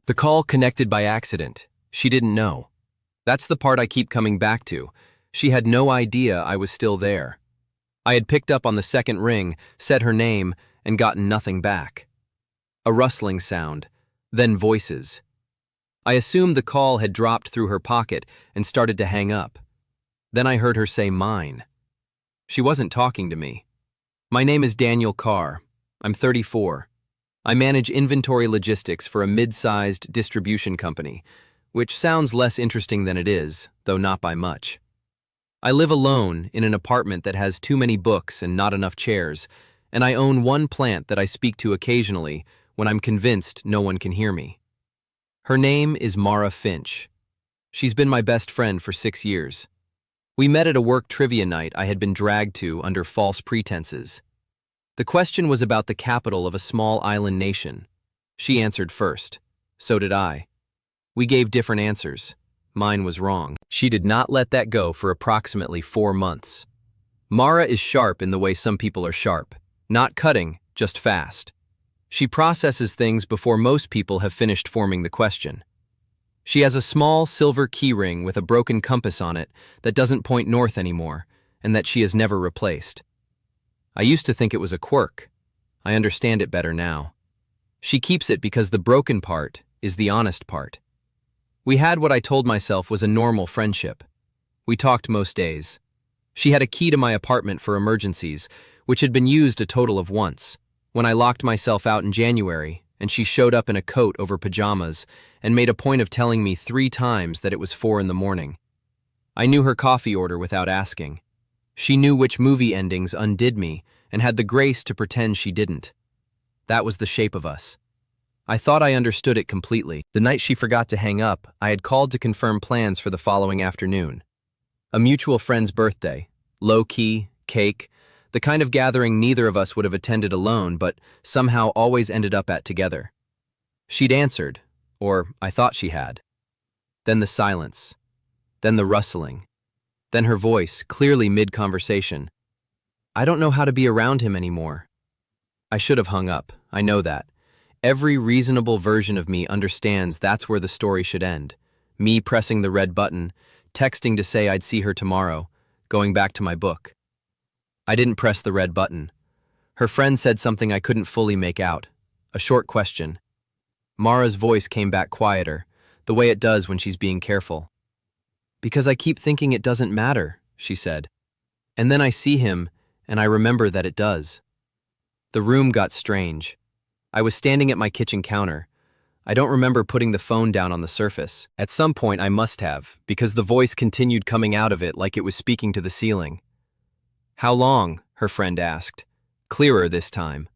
The call connected by accident. She didn't know. That's the part I keep coming back to. She had no idea I was still there. I had picked up on the second ring, said her name, and gotten nothing back. A rustling sound, then voices. I assumed the call had dropped through her pocket and started to hang up. Then I heard her say mine. She wasn't talking to me. My name is Daniel Carr. I'm 34. I manage inventory logistics for a mid-sized distribution company, which sounds less interesting than it is, though not by much. I live alone in an apartment that has too many books and not enough chairs, and I own one plant that I speak to occasionally when I'm convinced no one can hear me. Her name is Mara Finch. She's been my best friend for 6 years. We met at a work trivia night I had been dragged to under false pretenses. The question was about the capital of a small island nation. She answered first. So did I. We gave different answers. Mine was wrong. She did not let that go for approximately 4 months. Mara is sharp in the way some people are sharp. Not cutting, just fast. She processes things before most people have finished forming the question. She has a small silver keyring with a broken compass on it that doesn't point north anymore, and that she has never replaced. I used to think it was a quirk. I understand it better now. She keeps it because the broken part is the honest part. We had what I told myself was a normal friendship. We talked most days. She had a key to my apartment for emergencies, which had been used a total of once, when I locked myself out in January, and she showed up in a coat over pajamas and made a point of telling me 3 times that it was 4 in the morning. I knew her coffee order without asking. She knew which movie endings undid me and had the grace to pretend she didn't. That was the shape of us. I thought I understood it completely. The night she forgot to hang up, I had called to confirm plans for the following afternoon. A mutual friend's birthday, low-key, cake, the kind of gathering neither of us would have attended alone but somehow always ended up at together. She'd answered, or I thought she had. Then the silence. Then the rustling. Then her voice, clearly mid-conversation. I don't know how to be around him anymore. I should have hung up, I know that. Every reasonable version of me understands that's where the story should end. Me pressing the red button, texting to say I'd see her tomorrow, going back to my book. I didn't press the red button. Her friend said something I couldn't fully make out. A short question. Mara's voice came back quieter, the way it does when she's being careful. Because I keep thinking it doesn't matter, she said. And then I see him, and I remember that it does. The room got strange. I was standing at my kitchen counter. I don't remember putting the phone down on the surface. At some point I must have, because the voice continued coming out of it like it was speaking to the ceiling. How long? Her friend asked, clearer this time.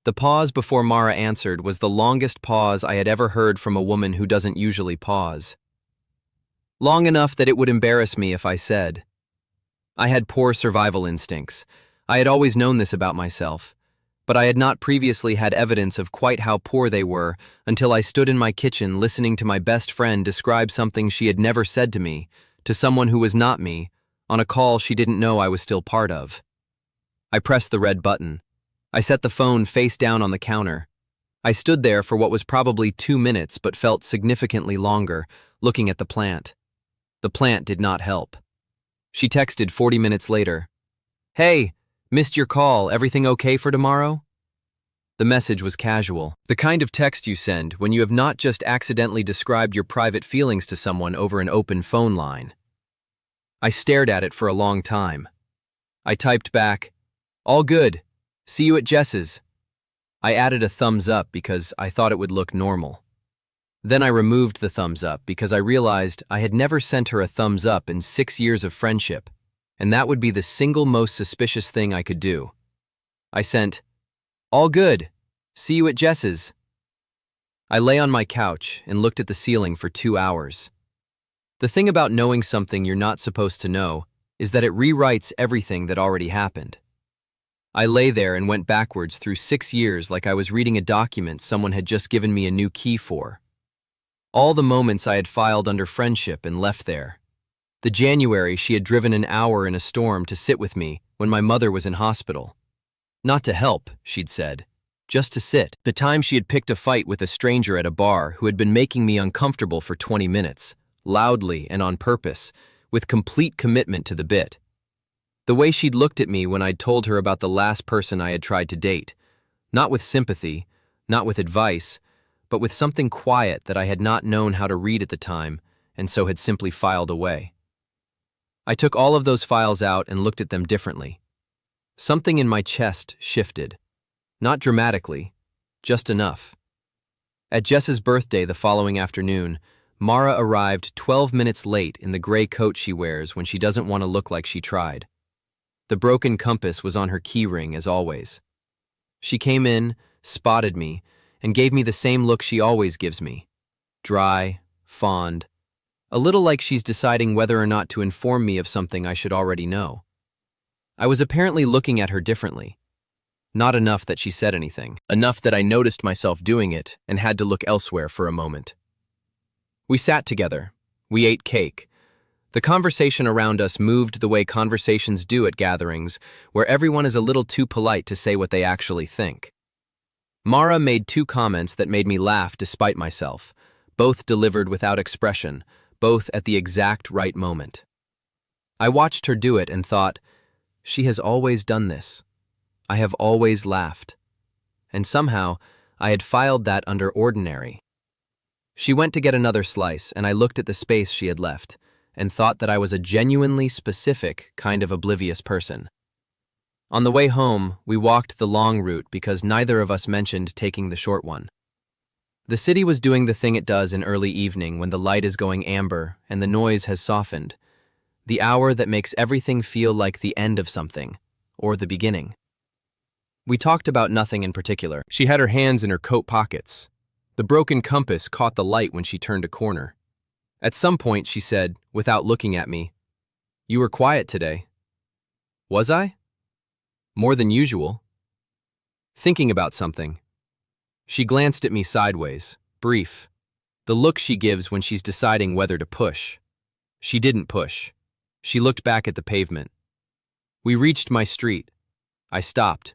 The pause before Mara answered was the longest pause I had ever heard from a woman who doesn't usually pause. Long enough that it would embarrass me if I said. I had poor survival instincts. I had always known this about myself, but I had not previously had evidence of quite how poor they were until I stood in my kitchen listening to my best friend describe something she had never said to me, to someone who was not me, on a call she didn't know I was still part of. I pressed the red button. I set the phone face down on the counter. I stood there for what was probably 2 minutes but felt significantly longer, looking at the plant. The plant did not help. She texted 40 minutes later. Hey, missed your call, everything okay for tomorrow? The message was casual. The kind of text you send when you have not just accidentally described your private feelings to someone over an open phone line. I stared at it for a long time. I typed back, all good. See you at Jess's. I added a thumbs up because I thought it would look normal. Then I removed the thumbs up because I realized I had never sent her a thumbs up in 6 years of friendship, and that would be the single most suspicious thing I could do. I sent, all good. See you at Jess's. I lay on my couch and looked at the ceiling for 2 hours. The thing about knowing something you're not supposed to know is that it rewrites everything that already happened. I lay there and went backwards through 6 years like I was reading a document someone had just given me a new key for. All the moments I had filed under friendship and left there. The January she had driven an hour in a storm to sit with me when my mother was in hospital. Not to help, she'd said, just to sit. The time she had picked a fight with a stranger at a bar who had been making me uncomfortable for 20 minutes, loudly and on purpose, with complete commitment to the bit. The way she'd looked at me when I'd told her about the last person I had tried to date, not with sympathy, not with advice, but with something quiet that I had not known how to read at the time, and so had simply filed away. I took all of those files out and looked at them differently. Something in my chest shifted. Not dramatically, just enough. At Jess's birthday the following afternoon, Mara arrived 12 minutes late in the gray coat she wears when she doesn't want to look like she tried. The broken compass was on her keyring as always. She came in, spotted me, and gave me the same look she always gives me. Dry, fond, a little like she's deciding whether or not to inform me of something I should already know. I was apparently looking at her differently. Not enough that she said anything, enough that I noticed myself doing it and had to look elsewhere for a moment. We sat together. We ate cake. The conversation around us moved the way conversations do at gatherings, where everyone is a little too polite to say what they actually think. Mara made 2 comments that made me laugh despite myself, both delivered without expression, both at the exact right moment. I watched her do it and thought, she has always done this. I have always laughed. And somehow, I had filed that under ordinary. She went to get another slice, and I looked at the space she had left, and thought that I was a genuinely specific kind of oblivious person. On the way home, we walked the long route because neither of us mentioned taking the short one. The city was doing the thing it does in early evening when the light is going amber and the noise has softened, the hour that makes everything feel like the end of something, or the beginning. We talked about nothing in particular. She had her hands in her coat pockets. The broken compass caught the light when she turned a corner. At some point, she said, without looking at me, "You were quiet today." Was I? More than usual. Thinking about something. She glanced at me sideways, brief. The look she gives when she's deciding whether to push. She didn't push. She looked back at the pavement. We reached my street. I stopped.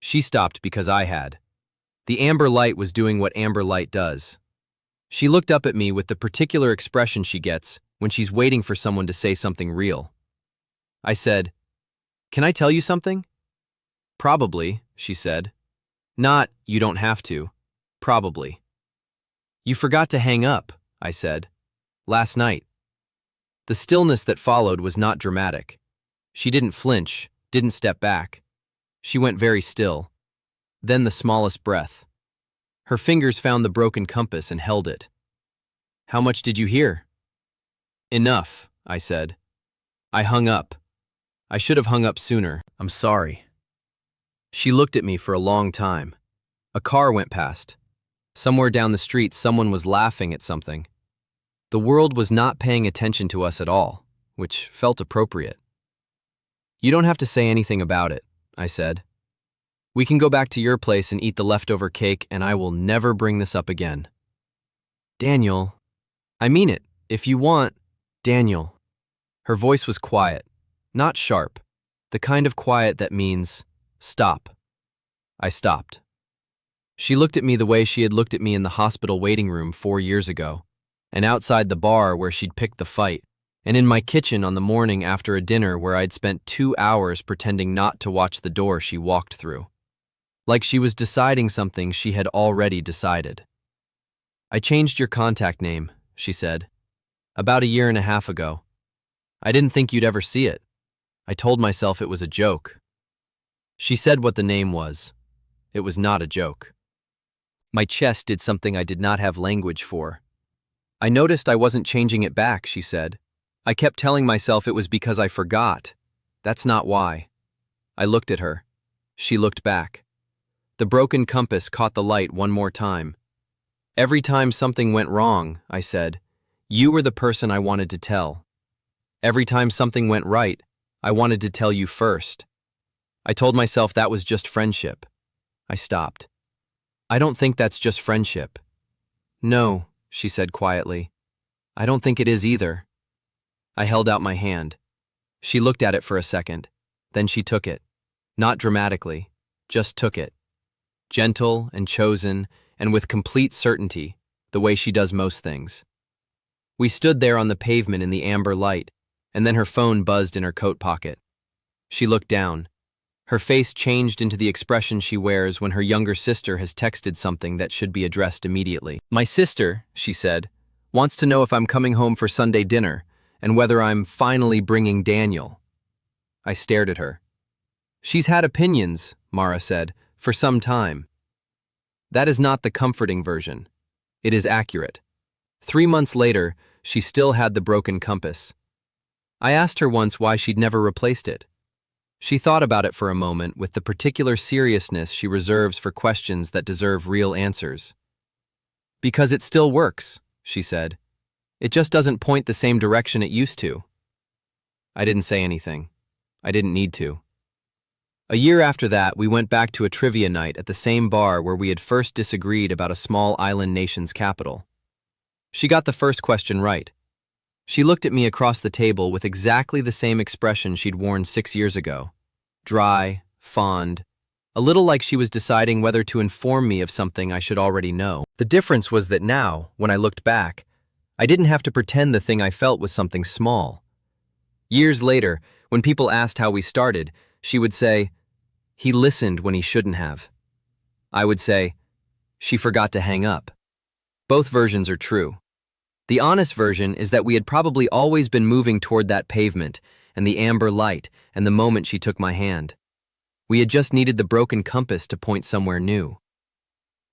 She stopped because I had. The amber light was doing what amber light does. She looked up at me with the particular expression she gets when she's waiting for someone to say something real. I said, "Can I tell you something?" "Probably," she said. "Not, you don't have to. Probably." "You forgot to hang up," I said. "Last night." The stillness that followed was not dramatic. She didn't flinch, didn't step back. She went very still. Then the smallest breath. Her fingers found the broken compass and held it. "How much did you hear?" "Enough," I said. I hung up. I should have hung up sooner. "I'm sorry." She looked at me for a long time. A car went past. Somewhere down the street, someone was laughing at something. The world was not paying attention to us at all, which felt appropriate. "You don't have to say anything about it," I said. "We can go back to your place and eat the leftover cake, and I will never bring this up again." "Daniel, I mean it. If you want, Daniel." Her voice was quiet, not sharp, the kind of quiet that means, stop. I stopped. She looked at me the way she had looked at me in the hospital waiting room 4 years ago, and outside the bar where she'd picked the fight, and in my kitchen on the morning after a dinner where I'd spent 2 hours pretending not to watch the door she walked through. Like she was deciding something she had already decided. "I changed your contact name," she said, "about 1.5 years ago. I didn't think you'd ever see it. I told myself it was a joke." She said what the name was. It was not a joke. My chest did something I did not have language for. "I noticed I wasn't changing it back," she said. "I kept telling myself it was because I forgot. That's not why." I looked at her. She looked back. The broken compass caught the light one more time. "Every time something went wrong," I said, "you were the person I wanted to tell. Every time something went right, I wanted to tell you first." I told myself that was just friendship. I stopped. "I don't think that's just friendship." "No," she said quietly. "I don't think it is either." I held out my hand. She looked at it for a second. Then she took it. Not dramatically, just took it. gentle and chosen, and with complete certainty, the way she does most things. We stood there on the pavement in the amber light, and then her phone buzzed in her coat pocket. She looked down. Her face changed into the expression she wears when her younger sister has texted something that should be addressed immediately. "My sister," she said, "wants to know if I'm coming home for Sunday dinner and whether I'm finally bringing Daniel." I stared at her. "She's had opinions," Mara said, "for some time." That is not the comforting version. It is accurate. 3 months later, she still had the broken compass. I asked her once why she'd never replaced it. She thought about it for a moment with the particular seriousness she reserves for questions that deserve real answers. "Because it still works," she said. "It just doesn't point the same direction it used to." I didn't say anything. I didn't need to. A year after that, we went back to a trivia night at the same bar where we had first disagreed about a small island nation's capital. She got the first question right. She looked at me across the table with exactly the same expression she'd worn 6 years ago. Dry, fond, a little like she was deciding whether to inform me of something I should already know. The difference was that now, when I looked back, I didn't have to pretend the thing I felt was something small. Years later, when people asked how we started, she would say, "He listened when he shouldn't have." I would say, "She forgot to hang up." Both versions are true. The honest version is that we had probably always been moving toward that pavement and the amber light and the moment she took my hand. We had just needed the broken compass to point somewhere new.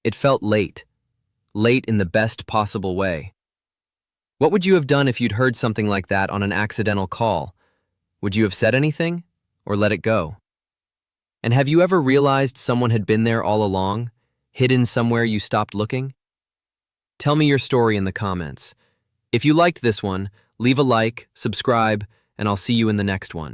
It felt late. Late in the best possible way. What would you have done if you'd heard something like that on an accidental call? Would you have said anything or let it go? And have you ever realized someone had been there all along, hidden somewhere you stopped looking? Tell me your story in the comments. If you liked this one, leave a like, subscribe, and I'll see you in the next one.